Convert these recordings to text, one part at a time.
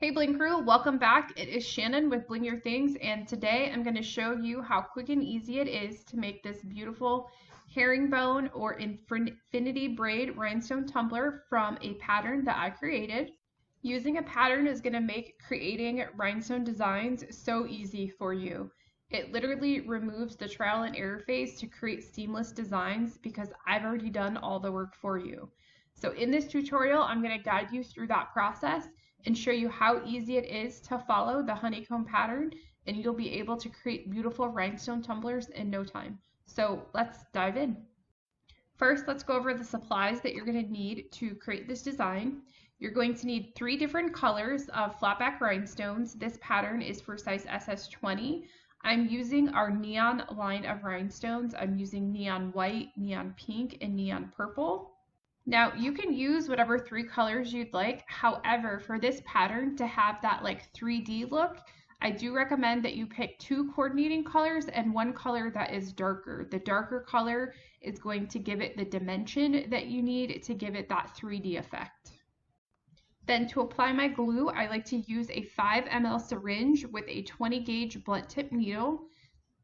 Hey Bling crew, welcome back. It is Shannon with Bling Your Things, and today I'm going to show you how quick and easy it is to make this beautiful herringbone or infinity braid rhinestone tumbler from a pattern that I created. Using a pattern is going to make creating rhinestone designs so easy for you. It literally removes the trial and error phase to create seamless designs because I've already done all the work for you. So in this tutorial, I'm going to guide you through that process and show you how easy it is to follow the honeycomb pattern, and you'll be able to create beautiful rhinestone tumblers in no time. So let's dive in. First, let's go over the supplies that you're going to need to create this design. You're going to need 3 different colors of flatback rhinestones. This pattern is for size SS20. I'm using our neon line of rhinestones. I'm using neon white, neon pink, and neon purple. Now you can use whatever 3 colors you'd like. However, for this pattern to have that like 3D look, I do recommend that you pick 2 coordinating colors and 1 color that is darker. The darker color is going to give it the dimension that you need to give it that 3D effect. Then to apply my glue, I like to use a 5 ml syringe with a 20 gauge blunt tip needle.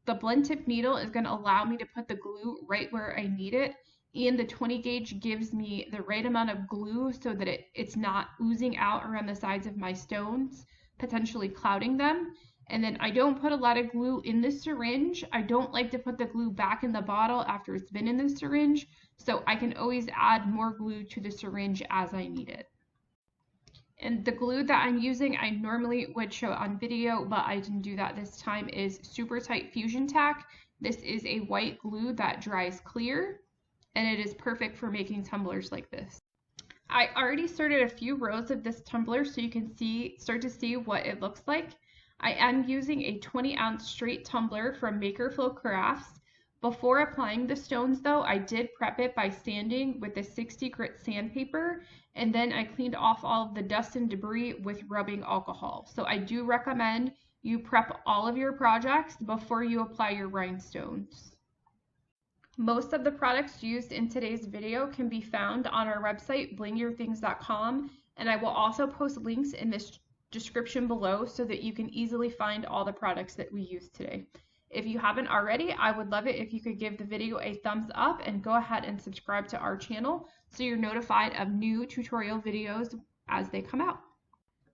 The blunt tip needle is going to allow me to put the glue right where I need it. And the 20 gauge gives me the right amount of glue so that it's not oozing out around the sides of my stones, potentially clouding them. And then I don't put a lot of glue in the syringe. I don't like to put the glue back in the bottle after it's been in the syringe, so I can always add more glue to the syringe as I need it. And the glue that I'm using, I normally would show on video, but I didn't do that this time, is Super-Tite Fusion Tack. This is a white glue that dries clear, and it is perfect for making tumblers like this. I already started a few rows of this tumbler so you can start to see what it looks like. I am using a 20-ounce straight tumbler from Maker Flow Crafts. Before applying the stones though, I did prep it by sanding with a 60 grit sandpaper, and then I cleaned off all of the dust and debris with rubbing alcohol. So I do recommend you prep all of your projects before you apply your rhinestones. Most of the products used in today's video can be found on our website, blingyourthings.com, and I will also post links in this description below so that you can easily find all the products that we use today. If you haven't already, I would love it if you could give the video a thumbs up and go ahead and subscribe to our channel so you're notified of new tutorial videos as they come out.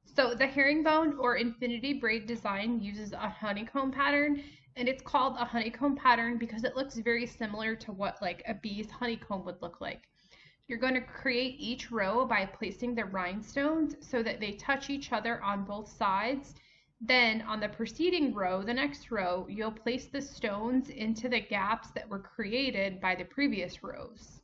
So the herringbone or infinity braid design uses a honeycomb pattern, and it's called a honeycomb pattern because it looks very similar to what like a bee's honeycomb would look like. You're going to create each row by placing the rhinestones so that they touch each other on both sides. Then on the preceding row, the next row, you'll place the stones into the gaps that were created by the previous rows.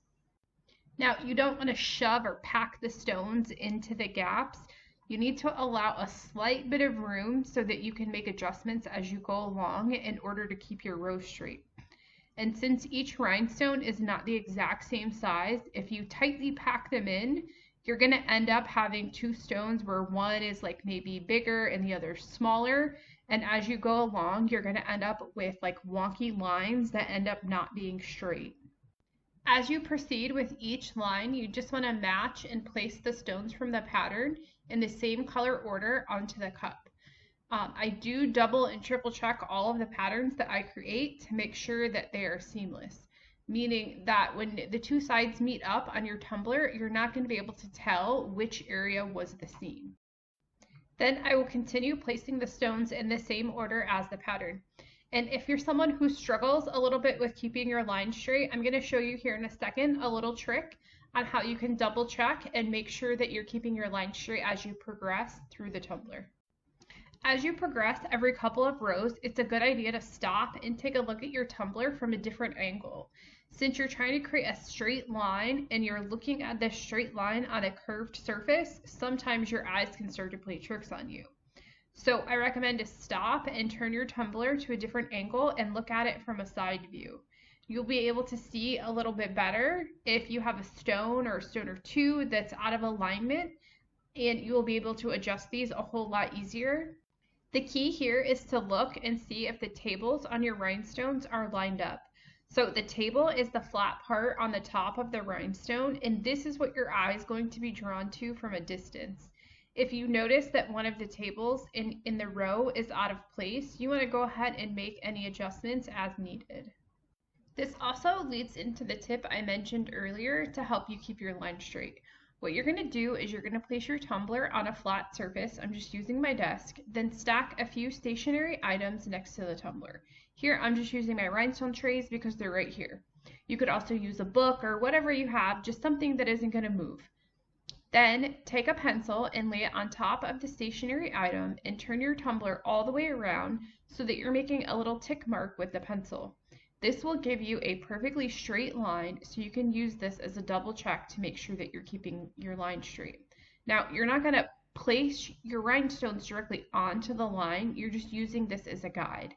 Now you don't want to shove or pack the stones into the gaps. You need to allow a slight bit of room so that you can make adjustments as you go along in order to keep your row straight. And since each rhinestone is not the exact same size, if you tightly pack them in, you're going to end up having 2 stones where one is like maybe bigger and the other smaller. And as you go along, you're going to end up with like wonky lines that end up not being straight. As you proceed with each line, you just want to match and place the stones from the pattern in the same color order onto the cup. I do double and triple check all of the patterns that I create to make sure that they are seamless, meaning that when the 2 sides meet up on your tumbler, you're not going to be able to tell which area was the seam. Then I will continue placing the stones in the same order as the pattern. And if you're someone who struggles a little bit with keeping your line straight, I'm going to show you here in a second a little trick on how you can double check and make sure that you're keeping your line straight as you progress through the tumbler. As you progress every couple of rows, it's a good idea to stop and take a look at your tumbler from a different angle. Since you're trying to create a straight line and you're looking at this straight line on a curved surface, sometimes your eyes can start to play tricks on you. So I recommend to stop and turn your tumbler to a different angle and look at it from a side view. You'll be able to see a little bit better if you have a stone or 2 that's out of alignment, and you will be able to adjust these a whole lot easier. The key here is to look and see if the tables on your rhinestones are lined up. So the table is the flat part on the top of the rhinestone, and this is what your eye is going to be drawn to from a distance. If you notice that one of the tables in the row is out of place, you want to go ahead and make any adjustments as needed. This also leads into the tip I mentioned earlier to help you keep your line straight. What you're going to do is you're going to place your tumbler on a flat surface. I'm just using my desk, then stack a few stationary items next to the tumbler. Here I'm just using my rhinestone trays because they're right here. You could also use a book or whatever you have, just something that isn't going to move. Then take a pencil and lay it on top of the stationary item and turn your tumbler all the way around so that you're making a little tick mark with the pencil. This will give you a perfectly straight line, so you can use this as a double check to make sure that you're keeping your line straight. Now, you're not going to place your rhinestones directly onto the line, you're just using this as a guide.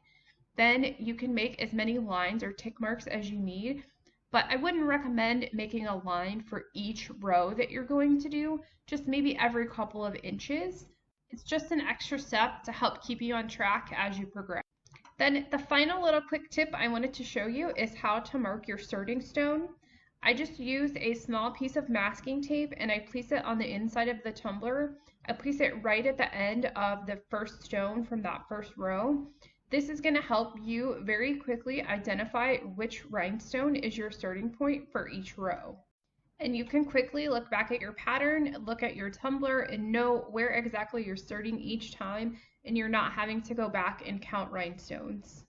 Then you can make as many lines or tick marks as you need, but I wouldn't recommend making a line for each row that you're going to do, just maybe every couple of inches. It's just an extra step to help keep you on track as you progress. Then the final little quick tip I wanted to show you is how to mark your starting stone. I just use a small piece of masking tape and I place it on the inside of the tumbler. I place it right at the end of the first stone from that first row. This is going to help you very quickly identify which rhinestone is your starting point for each row. And you can quickly look back at your pattern, look at your tumbler, and know where exactly you're starting each time, and you're not having to go back and count rhinestones.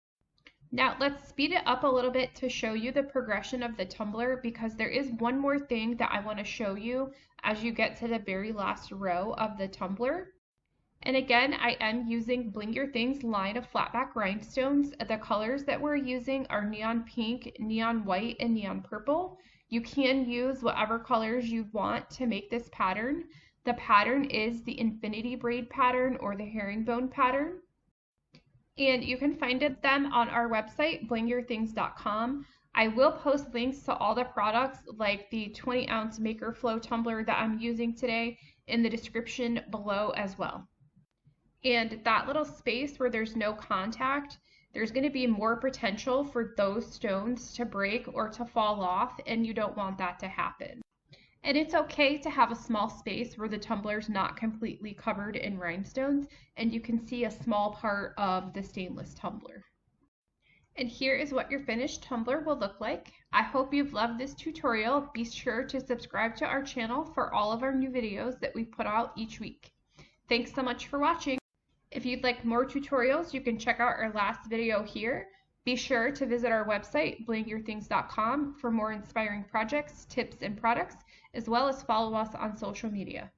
Now let's speed it up a little bit to show you the progression of the tumbler, because there is one more thing that I want to show you as you get to the very last row of the tumbler. And again, I am using Bling Your Things line of flatback rhinestones. The colors that we're using are neon pink, neon white, and neon purple. You can use whatever colors you want to make this pattern. The pattern is the infinity braid pattern or the herringbone pattern. And you can find them on our website, blingyourthings.com. I will post links to all the products like the 20-ounce Maker Flow tumbler that I'm using today in the description below as well. And that little space where there's no contact, there's going to be more potential for those stones to break or to fall off, and you don't want that to happen. And it's okay to have a small space where the tumbler's not completely covered in rhinestones and you can see a small part of the stainless tumbler. And here is what your finished tumbler will look like. I hope you've loved this tutorial. Be sure to subscribe to our channel for all of our new videos that we put out each week. Thanks so much for watching. If you'd like more tutorials, you can check out our last video here. Be sure to visit our website, blingyourthings.com, for more inspiring projects, tips, and products, as well as follow us on social media.